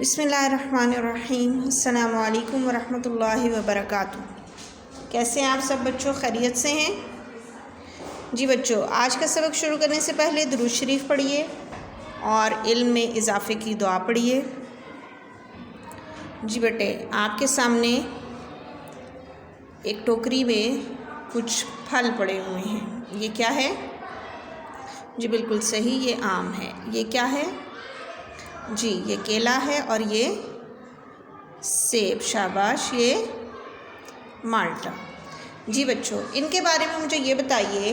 बिस्मिल्लाहिर्रहमानिर्रहीम। अस्सलामु अलैकुम वरहमतुल्लाहि वबरकातुहू। कैसे हैं आप सब बच्चों? खैरियत से हैं जी बच्चों। आज का सबक शुरू करने से पहले दुरूद शरीफ पढ़िए और इल्म में इजाफ़े की दुआ पढ़िए। जी बेटे, आपके सामने एक टोकरी में कुछ फल पड़े हुए हैं। ये क्या है? जी बिल्कुल सही, ये आम है। ये क्या है? जी ये केला है और ये सेब। शाबाश, ये माल्टा। जी बच्चों, इनके बारे में मुझे ये बताइए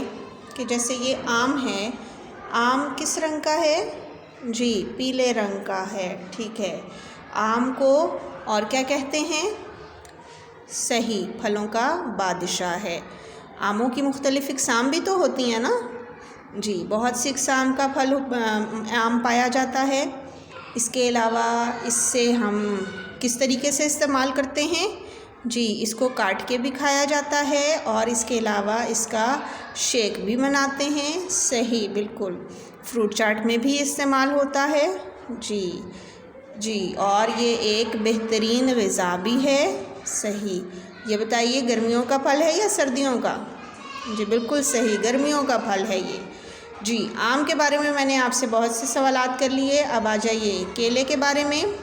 कि जैसे ये आम है, आम किस रंग का है? जी पीले रंग का है। ठीक है। आम को और क्या कहते हैं? सही, फलों का बादशाह है। आमों की मुख्तलिफ़ इक़साम भी तो होती हैं ना। जी बहुत सी इक़साम का फल आम पाया जाता है। इसके अलावा इससे हम किस तरीके से इस्तेमाल करते हैं? जी इसको काट के भी खाया जाता है और इसके अलावा इसका शेक भी बनाते हैं। सही, बिल्कुल। फ्रूट चाट में भी इस्तेमाल होता है। जी और ये एक बेहतरीन ग़िज़ा भी है। सही। ये बताइए, गर्मियों का फल है या सर्दियों का? जी बिल्कुल सही, गर्मियों का फल है ये। जी आम के बारे में मैंने आपसे बहुत से सवालात कर लिए। अब आ जाइए केले के बारे में।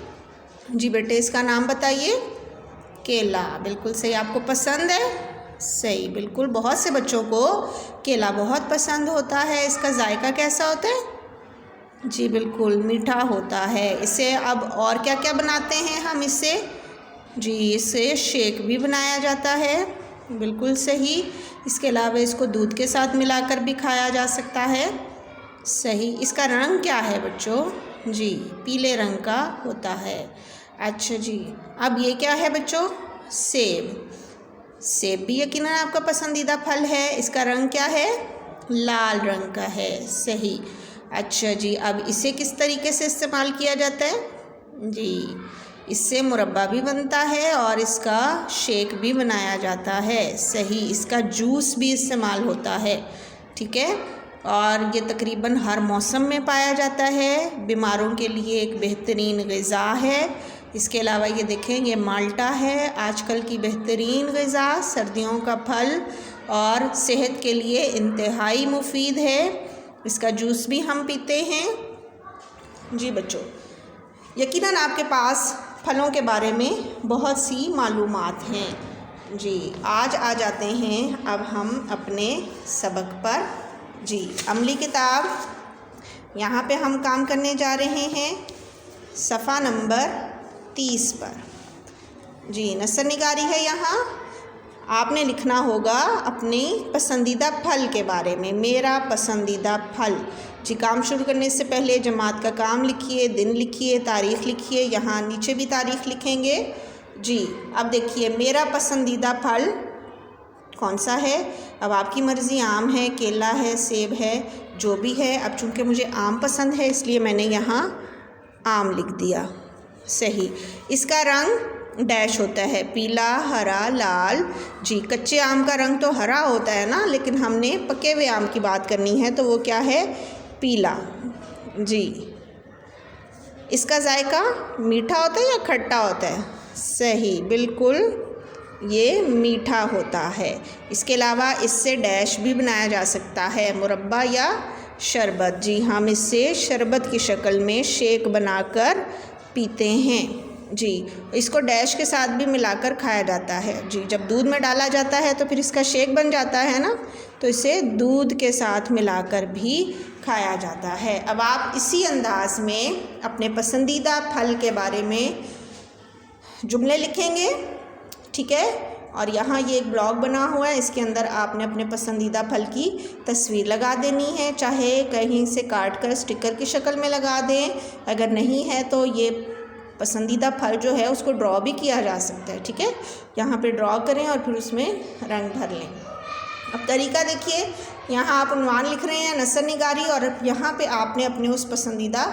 जी बेटे, इसका नाम बताइए। केला, बिल्कुल सही। आपको पसंद है? सही, बिल्कुल। बहुत से बच्चों को केला बहुत पसंद होता है। इसका जायका कैसा होता है? जी बिल्कुल मीठा होता है। इसे अब और क्या क्या बनाते हैं हम इससे? जी इससे शेक भी बनाया जाता है। बिल्कुल सही। इसके अलावा इसको दूध के साथ मिलाकर भी खाया जा सकता है। सही। इसका रंग क्या है बच्चों? जी पीले रंग का होता है। अच्छा जी, अब ये क्या है बच्चों? सेब। सेब भी यकीनन आपका पसंदीदा फल है। इसका रंग क्या है? लाल रंग का है। सही। अच्छा जी, अब इसे किस तरीके से इस्तेमाल किया जाता है? जी इससे मुरब्बा भी बनता है और इसका शेक भी बनाया जाता है। सही। इसका जूस भी इस्तेमाल होता है। ठीक है। और ये तकरीबन हर मौसम में पाया जाता है। बीमारों के लिए एक बेहतरीन ग़िज़ा है। इसके अलावा ये देखें, ये माल्टा है, आजकल की बेहतरीन ग़िज़ा, सर्दियों का फल और सेहत के लिए इंतहाई मुफीद है। इसका जूस भी हम पीते हैं। जी बच्चों, यकीनन आपके पास फलों के बारे में बहुत सी मालूमात हैं। जी आज आ जाते हैं अब हम अपने सबक पर। जी अमली किताब, यहाँ पे हम काम करने जा रहे हैं सफ़ा नंबर 30 पर। जी नस्र निगारी है। यहाँ आपने लिखना होगा अपनी पसंदीदा फल के बारे में। मेरा पसंदीदा फल। जी काम शुरू करने से पहले जमात का काम लिखिए, दिन लिखिए, तारीख़ लिखिए। यहाँ नीचे भी तारीख़ लिखेंगे। जी अब देखिए, मेरा पसंदीदा फल कौन सा है? अब आपकी मर्ज़ी, आम है, केला है, सेब है, जो भी है। अब चूँकि मुझे आम पसंद है इसलिए मैंने यहाँ आम लिख दिया। सही। इसका रंग डैश होता है, पीला, हरा, लाल। जी कच्चे आम का रंग तो हरा होता है ना, लेकिन हमने पके हुए आम की बात करनी है तो वो क्या है? पीला। जी इसका जायका मीठा होता है या खट्टा होता है? सही, बिल्कुल ये मीठा होता है। इसके अलावा इससे डैश भी बनाया जा सकता है, मुरब्बा या शरबत। जी हम इससे शरबत की शक्ल में शेक बनाकर पीते हैं। जी इसको डैश के साथ भी मिलाकर खाया जाता है। जी जब दूध में डाला जाता है तो फिर इसका शेक बन जाता है ना, तो इसे दूध के साथ मिलाकर भी खाया जाता है। अब आप इसी अंदाज में अपने पसंदीदा फल के बारे में जुमले लिखेंगे। ठीक है। और यहाँ ये एक ब्लॉग बना हुआ है, इसके अंदर आपने अपने पसंदीदा फल की तस्वीर लगा देनी है। चाहे कहीं से काट कर स्टिकर की शक्ल में लगा दें, अगर नहीं है तो ये पसंदीदा फल जो है उसको ड्रॉ भी किया जा सकता है। ठीक है। यहाँ पे ड्रॉ करें और फिर उसमें रंग भर लें। अब तरीका देखिए, यहाँ आप उन्वान लिख रहे हैं नस्र निगारी, और यहाँ पे आपने अपने उस पसंदीदा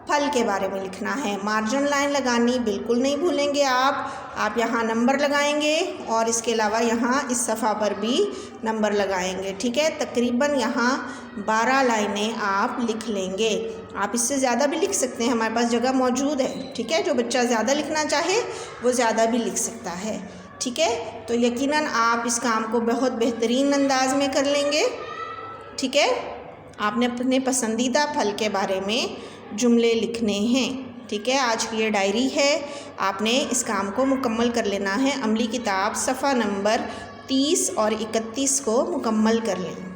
फल के बारे में लिखना है। मार्जिन लाइन लगानी बिल्कुल नहीं भूलेंगे आप यहाँ नंबर लगाएंगे और इसके अलावा यहाँ इस सफ़ा पर भी नंबर लगाएंगे। ठीक है, तकरीबन यहाँ 12 लाइनें आप लिख लेंगे। आप इससे ज़्यादा भी लिख सकते हैं, हमारे पास जगह मौजूद है। ठीक है, जो बच्चा ज़्यादा लिखना चाहे वो ज़्यादा भी लिख सकता है। ठीक है, तो यकीनन आप इस काम को बहुत बेहतरीन अंदाज में कर लेंगे। ठीक है, आपने अपने पसंदीदा फल के बारे में जुमले लिखने हैं। ठीक है, आज की ये डायरी है, आपने इस काम को मुकम्मल कर लेना है। अमली किताब सफ़ा नंबर 30 और 31 को मुकम्मल कर लें।